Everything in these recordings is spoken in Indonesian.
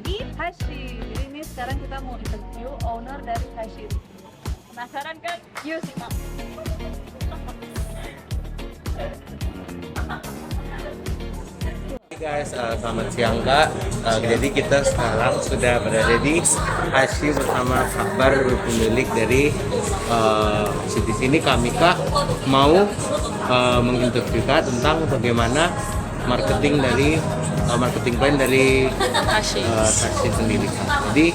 Jadi Hashi, jadi ini sekarang kita mau interview owner dari Hashi. Penasaran kan? Yuk simak. Guys, selamat siang Kak. Jadi kita sekarang sudah berada di Hashi bersama Akbar, pemilik dari di sini kami Kak mau menginterview Kak tentang bagaimana marketing plan dari Hashi. Hashi sendiri Kak. Jadi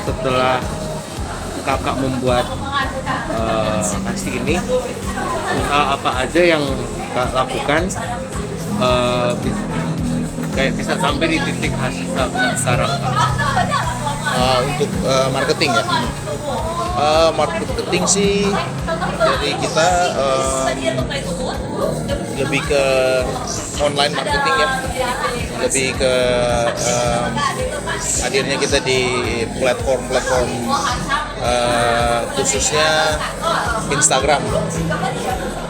setelah Kakak membuat Hashi ini, apa aja yang Kak lakukan kayak bisa sampai di titik hasil sekarang Untuk marketing ya. Marketing sih dari kita lebih ke online marketing ya, lebih ke hadirnya kita di platform khususnya Instagram.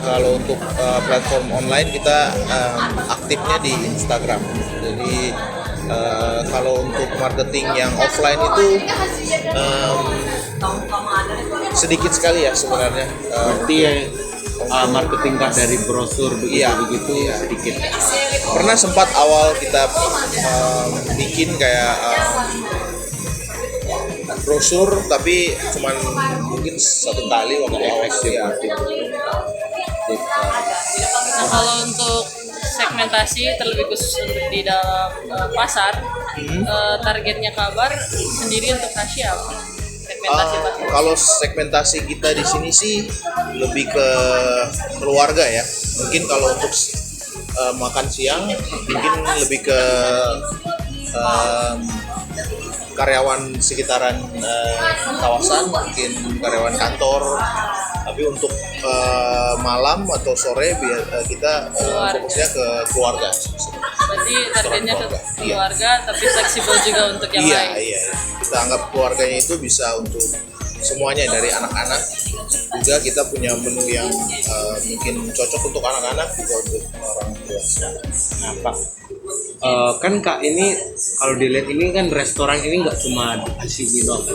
Kalau untuk platform online kita aktifnya di Instagram. Jadi kalau untuk marketing yang offline itu sedikit sekali ya sebenarnya. berarti marketing Kak dari brosur begitu sedikit. Pernah sempat awal kita bikin kayak brosur, tapi cuman mungkin satu kali waktu awal ya. Nah, kalau untuk segmentasi terlebih khusus untuk di dalam pasar, targetnya kabar sendiri untuk Hashi apa? Segmentasi pasar. Kalau segmentasi kita di sini sih lebih ke keluarga ya. Mungkin kalau untuk makan siang mungkin lebih ke karyawan sekitaran kawasan, mungkin karyawan kantor. Tapi untuk malam atau sore kita fokusnya ke keluarga. Berarti targetnya ke keluarga, tapi fleksibel juga untuk yang Iya, lain. iya. Kita anggap keluarganya itu bisa untuk semuanya, dari anak-anak juga kita punya menu yang mungkin cocok untuk anak-anak juga untuk orang dewasa. Nah Pak, kan Kak ini kalau dilihat ini kan restoran ini nggak cuma Hashi doang,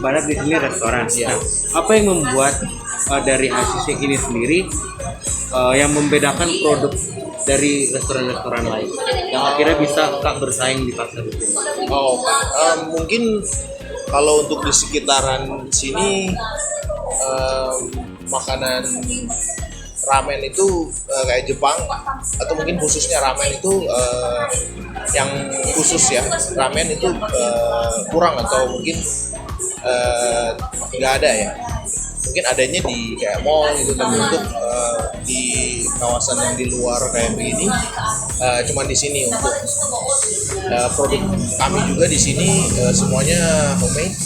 banyak di sini restoran. Nah, apa yang membuat dari Hashi ini sendiri yang membedakan produk dari restoran-restoran lain yang akhirnya bisa Kak bersaing di pasar itu? Mungkin kalau untuk di sekitaran sini makanan ramen itu kayak Jepang, atau mungkin khususnya ramen itu yang khusus ya, ramen itu kurang atau mungkin nggak ada ya. Mungkin adanya di kayak mall gitu, tapi untuk di kawasan yang di luar kayak begini cuma di sini. Untuk produk kami juga di sini semuanya homemade.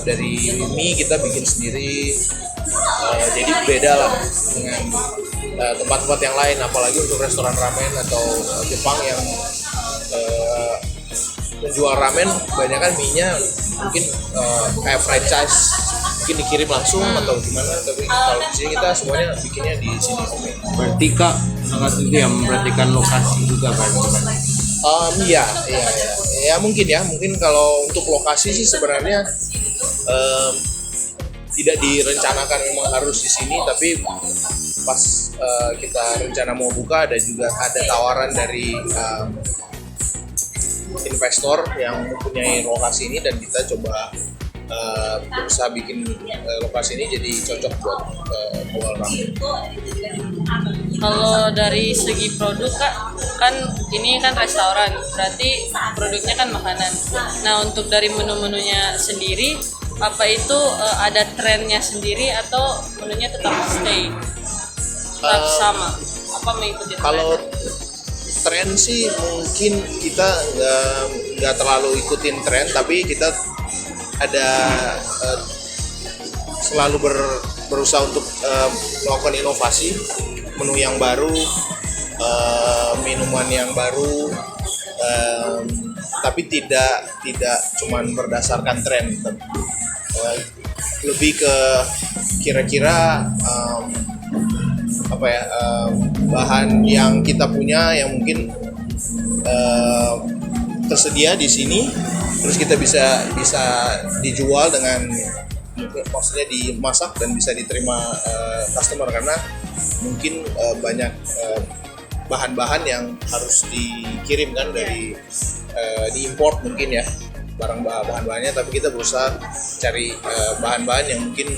Dari mie kita bikin sendiri, jadi beda lah dengan tempat-tempat yang lain, apalagi untuk restoran ramen atau Jepang yang menjual ramen kebanyakan mie-nya mungkin kayak franchise, mungkin dikirim langsung atau gimana. Tapi kalau di sini kita semuanya bikinnya di sini homemade. Berarti Kak sangat itu ya memperhatikan lokasi juga berarti. Ya mungkin kalau untuk lokasi sih sebenarnya tidak direncanakan memang harus di sini, tapi pas kita rencana mau buka ada tawaran dari investor yang mempunyai lokasi ini, dan kita coba berusaha bikin lokasi ini jadi cocok buat jual ramen. Kalau dari segi produk Kak, kan ini kan restoran, berarti produknya kan makanan. Nah, untuk dari menu-menunya sendiri, apa itu ada trennya sendiri atau menunya tetap stay? Tetap sama? Apa mengikuti tren? Kalau tren sih mungkin kita nggak terlalu ikutin tren, tapi kita ada selalu berusaha untuk melakukan inovasi, menu yang baru, minuman yang baru, tapi tidak cuman berdasarkan tren, lebih ke kira-kira bahan yang kita punya yang mungkin tersedia di sini, terus kita bisa dijual dengan, maksudnya dimasak dan bisa diterima customer, karena mungkin banyak bahan-bahan yang harus dikirim kan dari diimport mungkin ya bahan-bahannya, tapi kita berusaha cari bahan-bahan yang mungkin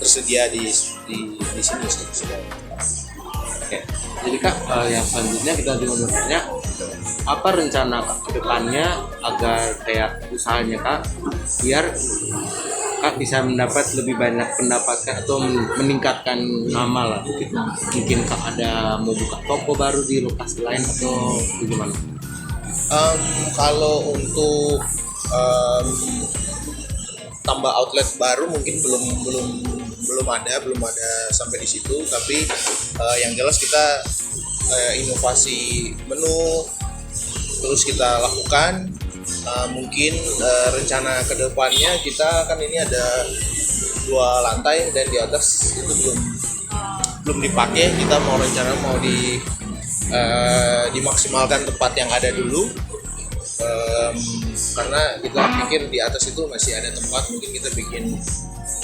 tersedia di sini sudah. Oke. Jadi Kak, yang selanjutnya kita juga bertanya, apa rencana Kak ke depannya agar kayak usahanya Kak biar Kak bisa mendapat lebih banyak pendapatan atau meningkatkan nama lah gitu. Mungkin Kak ada mau buka toko baru di lokasi lain atau bagaimana? Kalau untuk tambah outlet baru mungkin belum ada sampai di situ, tapi yang jelas kita inovasi menu terus kita lakukan. Mungkin rencana kedepannya kita kan ini ada 2 lantai dan di atas itu belum dipakai. Kita mau dimaksimalkan tempat yang ada dulu, karena kita pikir di atas itu masih ada tempat, mungkin kita bikin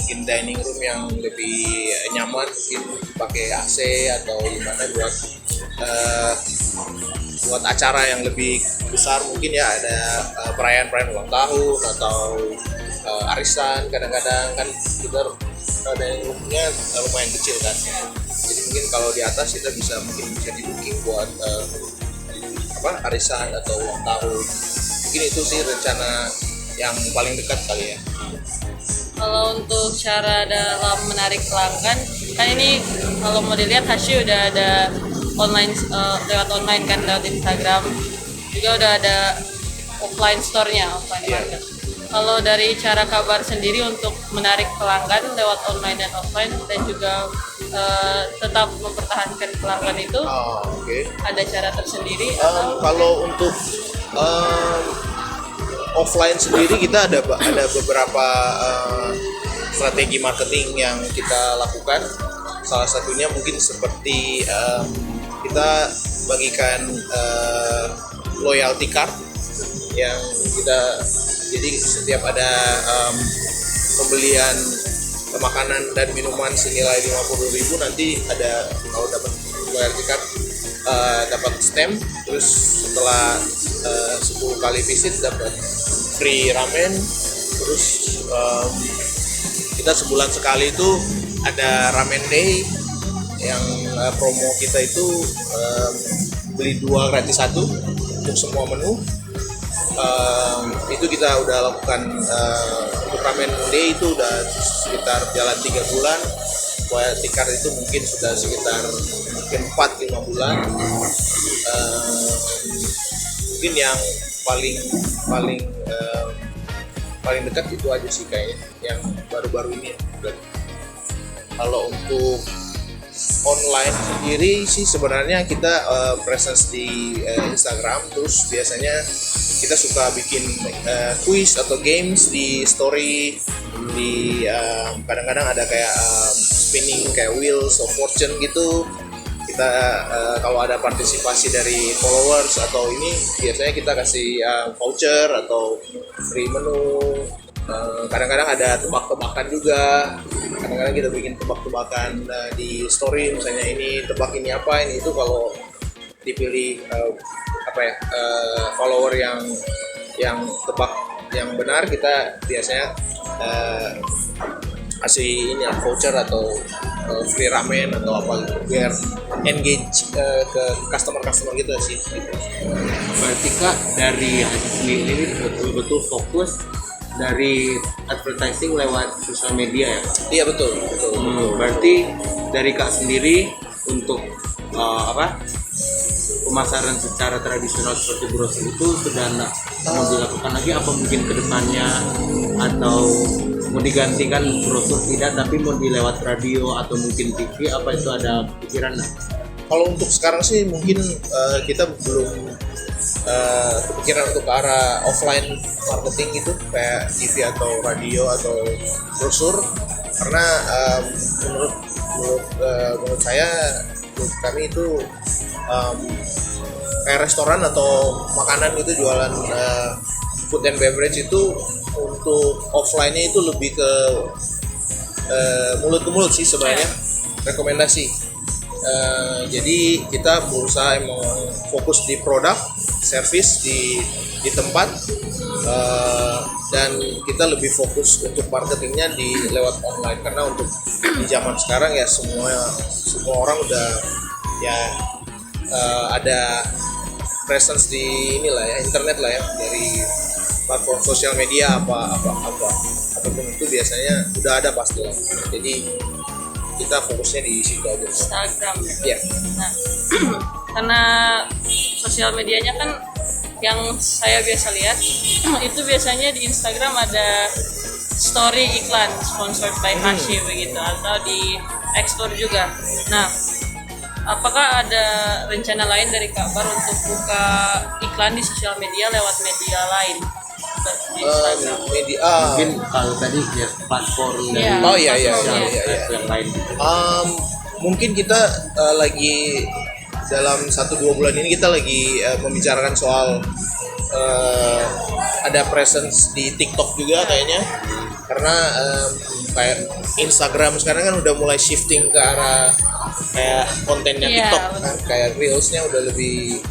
dining room yang lebih nyaman, mungkin pakai AC atau gimana buat acara yang lebih besar, mungkin ya ada perayaan ulang tahun atau arisan. Kadang-kadang kan kita dining roomnya lumayan kecil kan, jadi mungkin kalau di atas kita bisa di booking buat arisan atau ulang tahun. Mungkin itu sih rencana yang paling dekat kali ya. Kalau untuk cara dalam menarik pelanggan, kan ini kalau mau dilihat Hashi udah ada online, lewat online kan, lewat Instagram juga udah ada offline store-nya, offline market. Kalau dari cara Kabar sendiri untuk menarik pelanggan lewat online dan offline dan juga tetap mempertahankan pelanggan itu, ada cara tersendiri? Kalau untuk offline sendiri kita ada beberapa strategi marketing yang kita lakukan. Salah satunya mungkin seperti kita bagikan loyalty card yang kita, jadi setiap ada pembelian makanan dan minuman senilai 50.000 nanti ada, kalau dapat loyalty card dapat stamp, terus setelah 10 kali visit dapat free ramen. Terus kita sebulan sekali itu ada ramen day yang promo kita itu beli 2 gratis 1 untuk semua menu. Itu kita udah lakukan untuk ramen day itu udah sekitar jalan 3 bulan. Loyalty card itu mungkin sudah sekitar 4-5 bulan. Mungkin yang paling dekat itu aja sih kayaknya yang baru-baru ini. Kalau untuk online sendiri sih sebenarnya kita presence di Instagram, terus biasanya kita suka bikin quiz atau games di story, di kadang-kadang ada kayak spinning kayak wheels of fortune gitu. Kita kalau ada partisipasi dari followers atau ini, biasanya kita kasih voucher atau free menu. Kadang-kadang ada tebak-tebakan juga. Kadang-kadang kita bikin tebak-tebakan di story, misalnya ini tebak ini apa, ini itu. Kalau dipilih follower yang tebak yang benar, kita biasanya kasih ini voucher atau free ramen atau apa gitu, biar engage ke customer kita sih gitu. Berarti Kak dari hasil ini betul-betul fokus dari advertising lewat sosial media ya? Iya betul. Berarti dari Kak sendiri untuk pemasaran secara tradisional seperti brosur itu sudah nggak mau dilakukan lagi, apa mungkin kedepannya, atau mau digantikan brosur tidak tapi mau dilewat radio atau mungkin TV, apa itu ada pikiran nggak? Kalau untuk sekarang sih mungkin kita belum kepikiran untuk ke arah offline marketing gitu kayak TV atau radio atau brosur, karena menurut saya, menurut kami itu kayak restoran atau makanan itu jualan food and beverage itu untuk offline-nya itu lebih ke mulut ke mulut sih sebenarnya, rekomendasi. Jadi kita berusaha emang fokus di produk, service di tempat, dan kita lebih fokus untuk marketingnya di lewat online, karena untuk di zaman sekarang ya semua orang udah ya ada presence di inilah ya, internet lah ya, dari platform sosial media apapun itu biasanya udah ada pasti lah. Jadi kita fokusnya di situ aja. Instagram. Ya. Nah, karena sosial medianya kan yang saya biasa lihat itu biasanya di Instagram ada story iklan sponsored by Hashi begitu, atau di explore juga. Nah, apakah ada rencana lain dari Kak Bar untuk buka iklan di sosial media lewat media lain? Di Instagram. Mungkin kalau tadi ya platform Iya. Oh iya. yang lain. Mungkin kita lagi dalam 1-2 bulan ini kita lagi membicarakan soal ada presence di TikTok juga kayaknya, karena kayak Instagram sekarang kan udah mulai shifting ke arah kayak kontennya Iya, TikTok, benar. kayak reelsnya udah lebih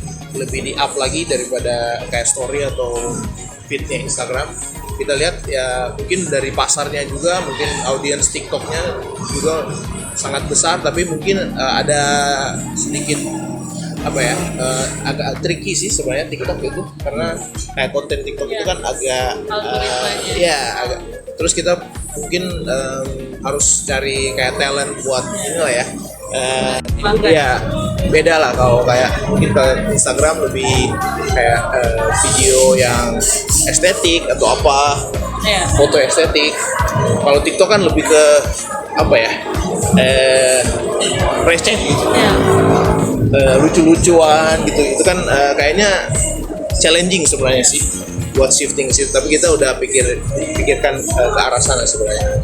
di up lagi daripada kayak story atau feednya Instagram. Kita lihat ya mungkin dari pasarnya juga, mungkin audiens TikToknya juga sangat besar, tapi mungkin ada sedikit agak tricky sih sebenarnya TikTok itu, karena kayak konten TikTok itu kan agak Algoritmanya. terus kita mungkin harus cari kayak talent buat inilah ya. Ya beda lah, kalau kayak mungkin ke Instagram lebih kayak video yang estetik atau apa, Iya. foto estetik. Kalau TikTok kan lebih ke receh gitu, Iya. lucu-lucuan gitu. Itu kan kayaknya challenging sebenarnya sih buat shifting sih, tapi kita udah pikirkan ke arah sana sebenarnya.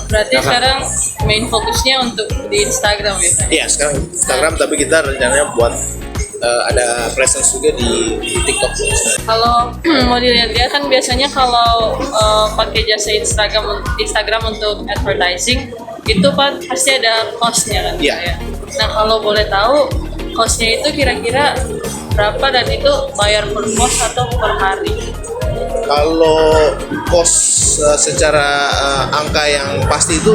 Berarti sekarang main fokusnya untuk di Instagram gitu. Iya, sekarang Instagram, tapi kita rencananya buat ada presence juga di TikTok. Kalau mau dilihat-lihat kan biasanya kalau pakai jasa Instagram untuk advertising itu pasti ada cost-nya kan. Iya. Ya. Nah, kalau boleh tahu cost-nya itu kira-kira berapa, dan itu bayar per post atau per hari? Kalau cost secara angka yang pasti itu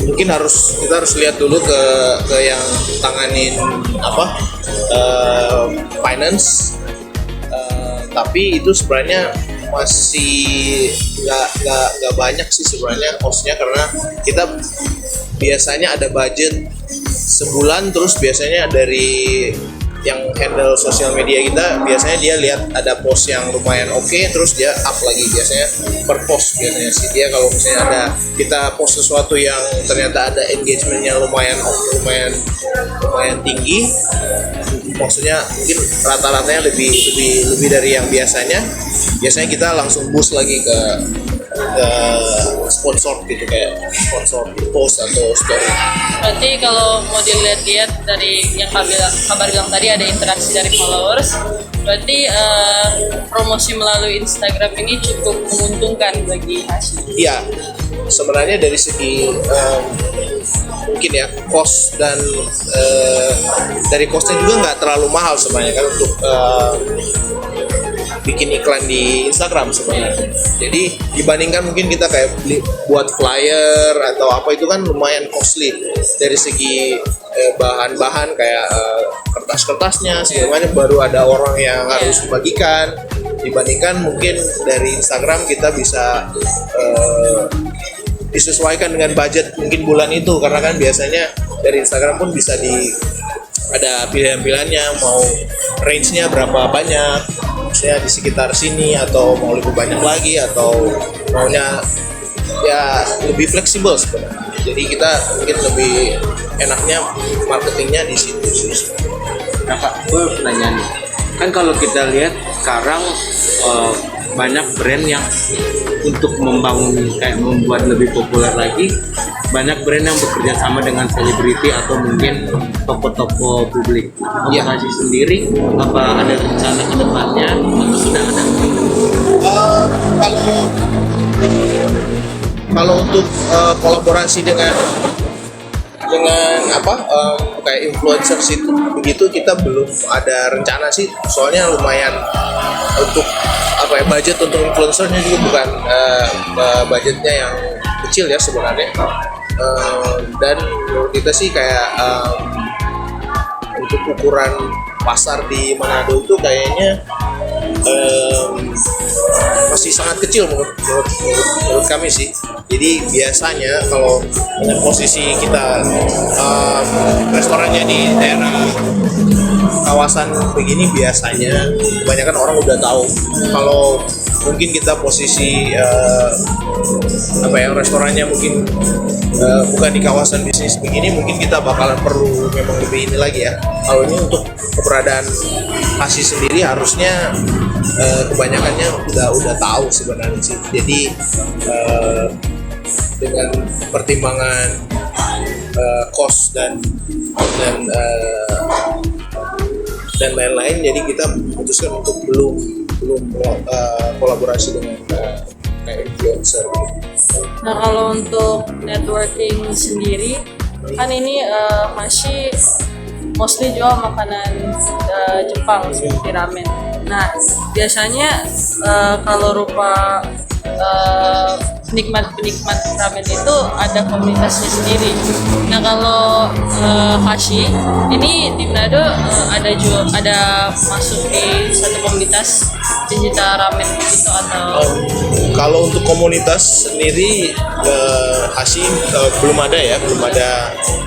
mungkin kita harus lihat dulu ke yang tanganin finance, tapi itu sebenarnya masih nggak banyak sih sebenarnya costnya, karena kita biasanya ada budget sebulan, terus biasanya dari yang handle sosial media kita biasanya dia lihat ada post yang lumayan oke, terus dia up lagi biasanya per post. Biasanya sih dia kalau misalnya ada kita post sesuatu yang ternyata ada engagementnya lumayan tinggi, maksudnya mungkin rata-ratanya lebih dari yang biasanya kita langsung boost lagi ke sponsor gitu, kayak sponsor post atau story. Berarti kalau mau dilihat-lihat dari yang kabar bilang tadi ada interaksi dari followers, berarti promosi melalui Instagram ini cukup menguntungkan bagi Hashi. Iya, sebenarnya dari segi mungkin ya cost dan dari costnya juga nggak terlalu mahal sebenarnya kan untuk bikin iklan di Instagram sebenarnya. Jadi dibandingkan mungkin kita kayak buat flyer atau apa, itu kan lumayan costly dari segi bahan-bahan kayak kertas-kertasnya segala macam, baru ada orang yang harus membagikan. Dibandingkan mungkin dari Instagram kita bisa disesuaikan dengan budget mungkin bulan itu, karena kan biasanya dari Instagram pun bisa ada pilihan-pilihannya, mau range-nya berapa banyak, misalnya di sekitar sini, atau mau lebih banyak lagi, atau maunya ya lebih fleksibel sebenarnya. Jadi kita mungkin lebih enaknya marketingnya di situ sih. Nah Kak, gue nanya nih, kan kalau kita lihat sekarang banyak brand yang untuk membangun kayak membuat lebih populer lagi, banyak brand yang bekerja sama dengan selebriti atau mungkin toko-toko publik. Untuk Iya. Hashi sendiri, apa ada rencana ke depannya atau sudah ada? Kalau kalau untuk kolaborasi dengan apa kayak influencer itu begitu kita belum ada rencana sih, soalnya lumayan untuk apa ya, budget untuk influencernya juga bukan budgetnya yang kecil ya sebenarnya. Dan menurut kita sih kayak untuk ukuran pasar di Manado itu kayaknya masih sangat kecil menurut kami sih. Jadi biasanya kalau dengan posisi kita restorannya di daerah kawasan begini, biasanya kebanyakan orang udah tahu. Kalau mungkin kita posisi apa ya, restorannya mungkin bukan di kawasan bisnis begini, mungkin kita bakalan perlu memang lebih ini lagi ya. Kalau ini untuk keberadaan Hashi sendiri harusnya kebanyakannya udah tahu sebenarnya sih. Jadi dengan pertimbangan cost dan lain-lain, jadi kita memutuskan untuk belum kolaborasi dengan kayak influencer. Nah, kalau untuk networking sendiri kan ini Hashi mostly jual makanan Jepang seperti ramen. Nah, biasanya kalau rupa penikmat ramen itu ada komunitasnya sendiri. Nah, kalau Hashi ini di Manado ada masuk di satu komunitas pencinta ramen gitu atau Kalau untuk komunitas sendiri Hashi belum ada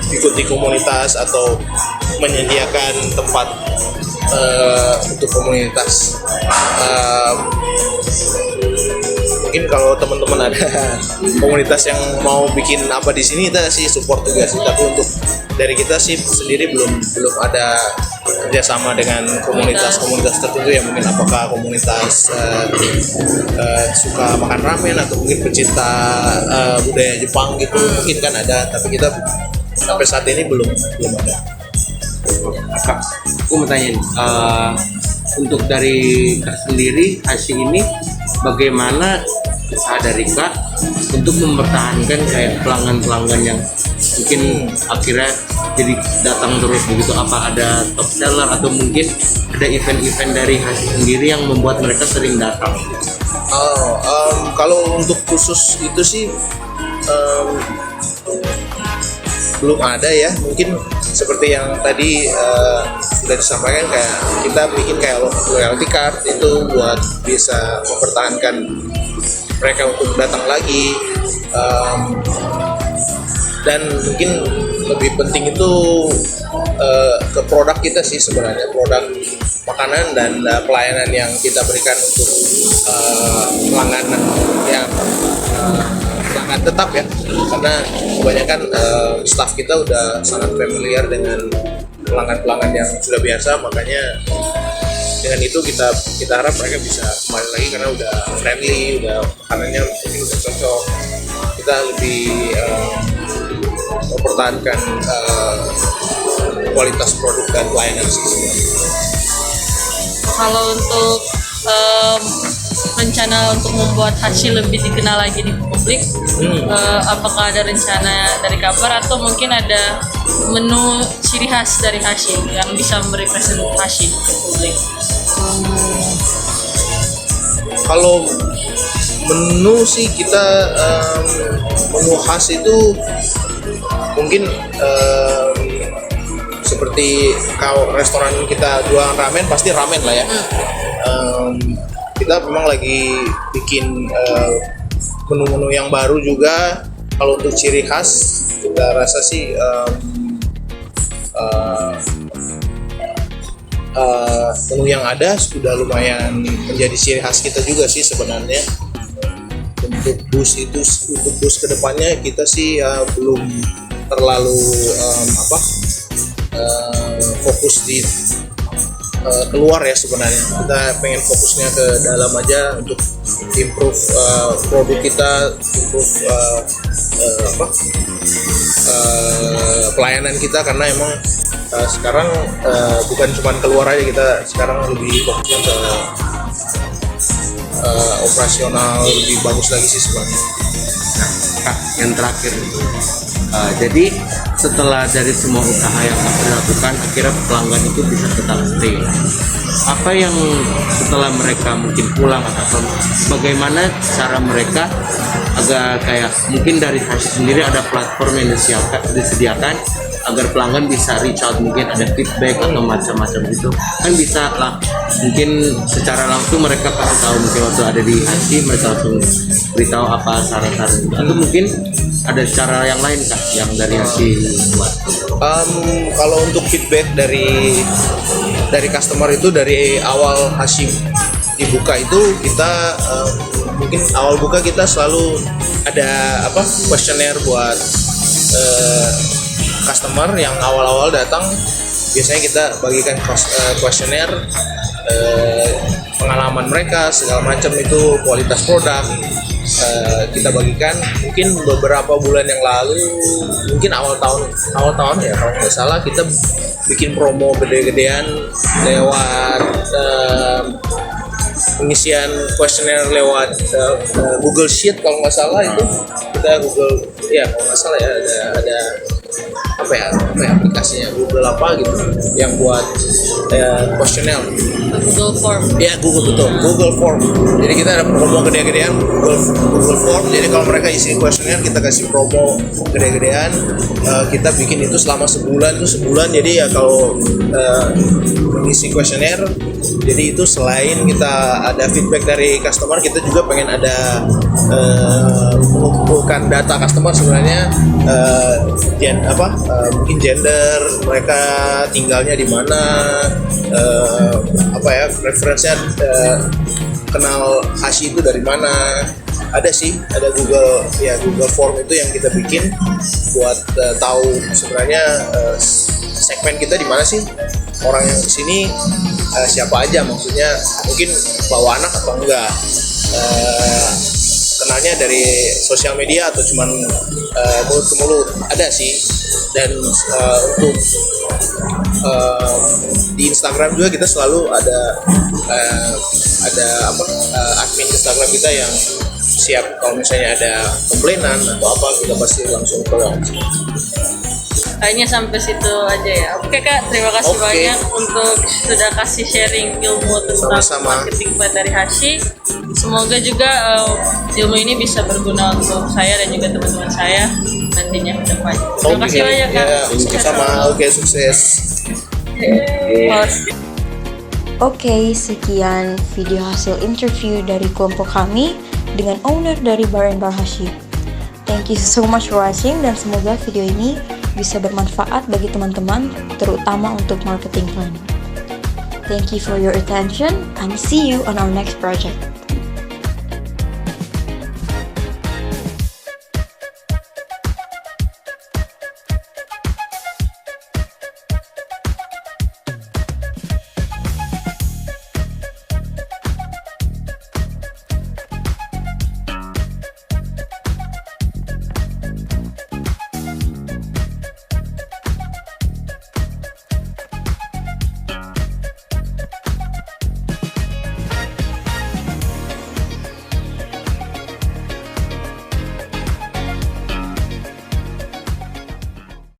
ikuti komunitas atau menyediakan tempat untuk komunitas. Mungkin kalau teman-teman ada komunitas yang mau bikin apa di sini, kita sih support juga sih. Tapi untuk dari kita sih sendiri belum ada kerjasama dengan komunitas tertentu ya, mungkin apakah komunitas suka makan ramen atau mungkin pecinta budaya Jepang gitu, mungkin kan ada, tapi kita sampai saat ini belum ada. Kak, aku mau tanya nih, untuk dari Kak sendiri, Hashi ini bagaimana usaha dari Kak untuk mempertahankan kayak pelanggan-pelanggan yang mungkin akhirnya jadi datang terus begitu? Apa ada top seller atau mungkin ada event-event dari Hashi sendiri yang membuat mereka sering datang? Kalau untuk khusus itu sih belum ada ya. Mungkin seperti yang tadi sudah disampaikan, kayak kita bikin kayak loyalty card itu buat bisa mempertahankan mereka untuk datang lagi. Dan mungkin lebih penting itu ke produk kita sih sebenarnya, produk makanan dan pelayanan yang kita berikan untuk pelanggan yang pelanggan tetap ya, karena kebanyakan staff kita udah sangat familiar dengan pelanggan-pelanggan yang sudah biasa, makanya dengan itu kita harap mereka bisa kembali lagi karena udah friendly, udah makanannya mungkin udah cocok. Kita lebih mempertahankan kualitas produk dan pelayanan sih sebenarnya. kalau untuk rencana untuk membuat Hashi lebih dikenal lagi di publik, apakah ada rencana dari kabar atau mungkin ada menu ciri khas dari Hashi yang bisa merepresent Hashi ke publik? Kalau menu sih kita menu khas itu mungkin seperti kalau restoran kita jual ramen, pasti ramen lah ya. Kita memang lagi bikin menu-menu yang baru juga. Kalau untuk ciri khas, kita rasa sih menu yang ada sudah lumayan menjadi ciri khas kita juga sih sebenarnya. Untuk bus kedepannya kita sih belum terlalu fokus di keluar ya sebenarnya. Kita pengen fokusnya ke dalam aja untuk improve produk kita, improve pelayanan kita, karena emang sekarang bukan cuma keluar aja, kita sekarang lebih fokusnya ke operasional lebih bagus lagi sih sebenarnya. Kak, yang terakhir jadi setelah dari semua usaha yang Kak lakukan, akhirnya pelanggan itu bisa tetap stay. Apa yang setelah mereka mungkin pulang atau bagaimana cara mereka agar kayak mungkin dari Hashi sendiri ada platform yang disediakan agar pelanggan bisa reach out, mungkin ada feedback atau macam-macam gitu kan, bisa lah mungkin secara langsung mereka kasih tahu, mungkin waktu ada di Hashi mereka langsung beritahu apa saran-saran gitu. Atau mungkin ada cara yang lain Kak yang dari Hashi buat? Kalau untuk feedback dari customer itu dari awal Hashi dibuka itu kita mungkin awal buka kita selalu ada kuesioner buat customer yang awal-awal datang. Biasanya kita bagikan kuesioner pengalaman mereka segala macam, itu kualitas produk kita bagikan. Mungkin beberapa bulan yang lalu, mungkin awal tahun ya kalau nggak salah, kita bikin promo gede-gedean lewat pengisian kuesioner lewat Google Sheet kalau nggak salah. Itu kita Google ya kalau nggak salah ya, ada apa ya aplikasinya Google apa gitu yang buat kuesioner. Google Form. Ya Google Form. Jadi kita ada promo gede-gedean Google Form. Jadi kalau mereka isi kuesioner kita kasih promo gede-gedean. Kita bikin itu selama sebulan. Jadi ya kalau mengisi kuesioner, jadi itu selain kita ada feedback dari customer, kita juga pengen ada mengumpulkan data customer sebenarnya, mungkin gender mereka, tinggalnya di mana, referensinya kenal Hashi itu dari mana. Ada Google Form itu yang kita bikin buat tahu sebenarnya segmen kita di mana sih, orang yang kesini siapa aja, maksudnya mungkin bawa anak atau enggak, kenalnya dari sosial media atau cuman mulut ke mulut, ada sih. Dan untuk di Instagram juga kita selalu ada admin Instagram kita yang siap kalau misalnya ada komplainan atau apa, kita pasti langsung tolong. Kayaknya sampai situ aja ya. Oke Kak, terima kasih banyak untuk sudah kasih sharing ilmu tentang marketing plan dari Hashi. Semoga juga ilmu ini bisa berguna untuk saya dan juga teman-teman saya nantinya ke depan. Terima kasih banyak Kak. Sama, sukses. Oke, sekian video hasil interview dari kelompok kami dengan owner dari Bar & Bar Hashi. Thank you so much for watching, dan semoga video ini bisa bermanfaat bagi teman-teman, terutama untuk marketing plan. Thank you for your attention and see you on our next project.